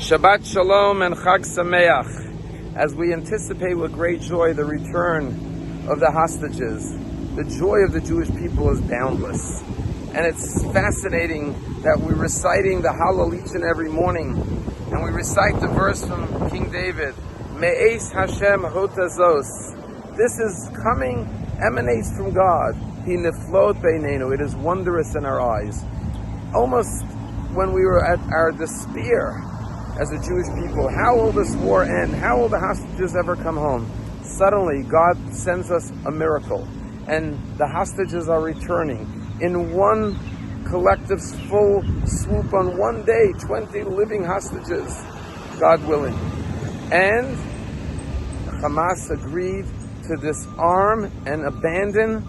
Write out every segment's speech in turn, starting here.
Shabbat Shalom and Chag Sameach. As we anticipate with great joy the return of the hostages, the joy of the Jewish people is boundless. And it's fascinating that we're reciting the Hallel each and every morning. And we recite the verse from King David, Me'es Hashem hotazos. This is coming, emanates from God. He niflot beinenu. It is wondrous in our eyes. Almost when we were at our despair as a Jewish people, how will this war end? How will the hostages ever come home? Suddenly, God sends us a miracle, and the hostages are returning in one collective full swoop on one day, 20 living hostages, God willing. And Hamas agreed to disarm and abandon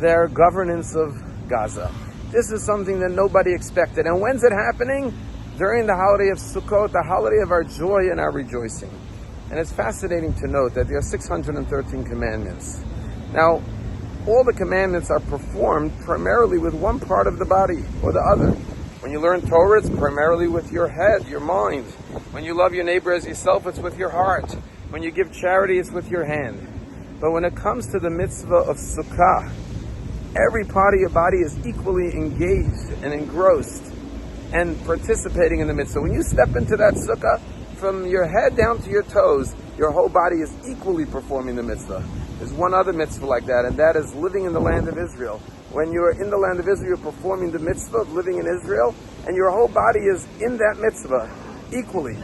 their governance of Gaza. This is something that nobody expected. And when's it happening? During the holiday of Sukkot, the holiday of our joy and our rejoicing. And it's fascinating to note that there are 613 commandments. Now, all the commandments are performed primarily with one part of the body or the other. When you learn Torah, it's primarily with your head, your mind. When you love your neighbor as yourself, it's with your heart. When you give charity, it's with your hand. But when it comes to the mitzvah of Sukkah, every part of your body is equally engaged and engrossed and participating in the mitzvah. When you step into that sukkah, from your head down to your toes, your whole body is equally performing the mitzvah. There's one other mitzvah like that, and that is living in the land of Israel. When you're in the land of Israel, performing the mitzvah of living in Israel, and your whole body is in that mitzvah equally.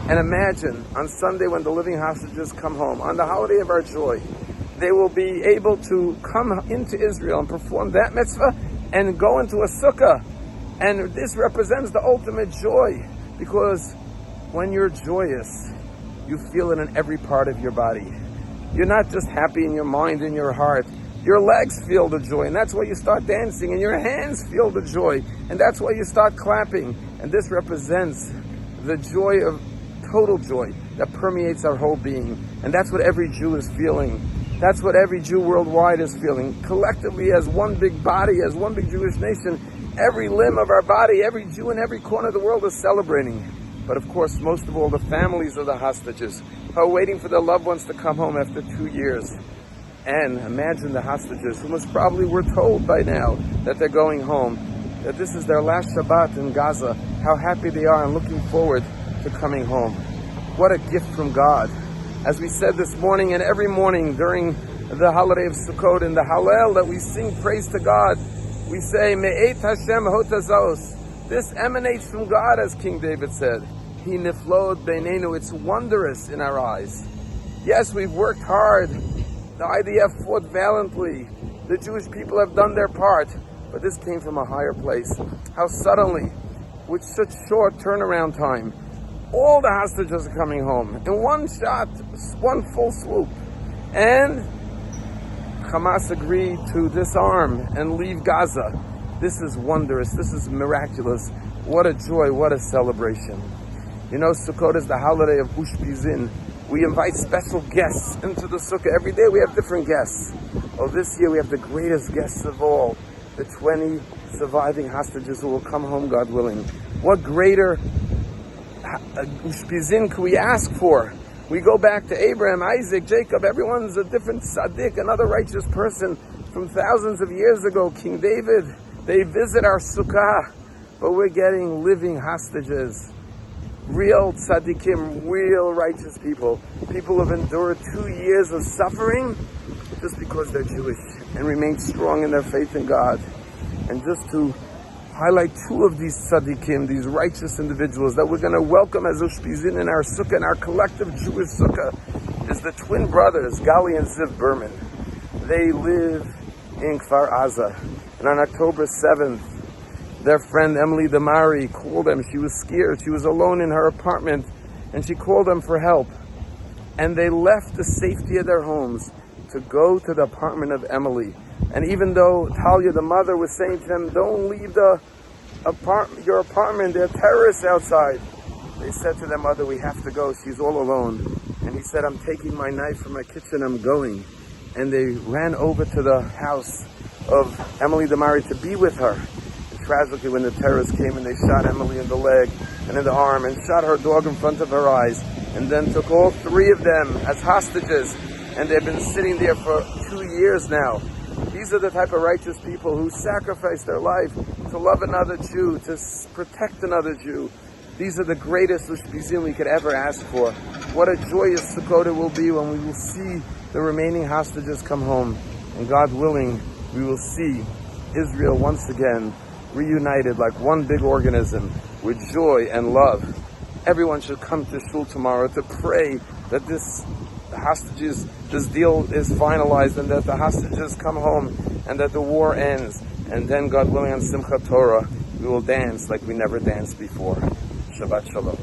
And imagine, on Sunday when the living hostages come home, on the holiday of our joy, they will be able to come into Israel and perform that mitzvah and go into a sukkah. And this represents the ultimate joy, because when you're joyous, you feel it in every part of your body. You're not just happy in your mind and your heart. Your legs feel the joy, and that's why you start dancing, and your hands feel the joy, and that's why you start clapping. And this represents the joy of total joy that permeates our whole being. And that's what every Jew is feeling. That's what every Jew worldwide is feeling. Collectively, as one big body, as one big Jewish nation, every limb of our body, every Jew in every corner of the world is celebrating. But of course, most of all, the families of the hostages who are waiting for their loved ones to come home after 2 years. And imagine the hostages who most probably were told by now that they're going home, that this is their last Shabbat in Gaza, how happy they are and looking forward to coming home. What a gift from God. As we said this morning and every morning during the holiday of Sukkot, in the Hallel that we sing praise to God, we say, Me'et Hashem hotazos. This emanates from God, as King David said. He niflot beinenu. It's wondrous in our eyes. Yes, we've worked hard. The IDF fought valiantly. The Jewish people have done their part. But this came from a higher place. How suddenly, with such short turnaround time, all the hostages are coming home in one shot, one full swoop. And Hamas agreed to disarm and leave Gaza. This is wondrous. This is miraculous. What a joy. What a celebration. You know, Sukkot is the holiday of Ushpizin. We invite special guests into the sukkah. Every day we have different guests. Oh, this year we have the greatest guests of all, the 20 surviving hostages who will come home, God willing. What greater Ushpizin could we ask for? We go back to Abraham, Isaac, Jacob. Everyone's a different tzaddik, another righteous person from thousands of years ago. King David, they visit our sukkah, but we're getting living hostages. Real tzaddikim, real righteous people. People who have endured 2 years of suffering just because they're Jewish and remain strong in their faith in God. And just to highlight 2 of these tzaddikim, these righteous individuals that we're going to welcome as Ushpizin in our sukkah, in our collective Jewish sukkah, is the twin brothers, Gali and Ziv Berman. They live in Kfar Aza. And on October 7th, their friend Emily Damari called them. She was scared. She was alone in her apartment, and she called them for help. And they left the safety of their homes to go to the apartment of Emily. And even though Talia, the mother, was saying to them, don't leave your apartment, there are terrorists outside, they said to their mother, we have to go, she's all alone. And he said, I'm taking my knife from my kitchen, I'm going. And they ran over to the house of Emily Damari to be with her. tragically when the terrorists came and they shot Emily in the leg and in the arm and shot her dog in front of her eyes, and then took all three of them as hostages, and they've been sitting there for 2 years now. These are the type of righteous people who sacrifice their life to love another Jew, to protect another Jew. These are the greatest Ushpizim we could ever ask for. What a joyous Sukkot it will be when we will see the remaining hostages come home. And God willing, we will see Israel once again reunited like one big organism with joy and love. Everyone should come to Shul tomorrow to pray that this deal is finalized, and that the hostages come home, and that the war ends. And then, God willing, on Simchat Torah, we will dance like we never danced before. Shabbat Shalom.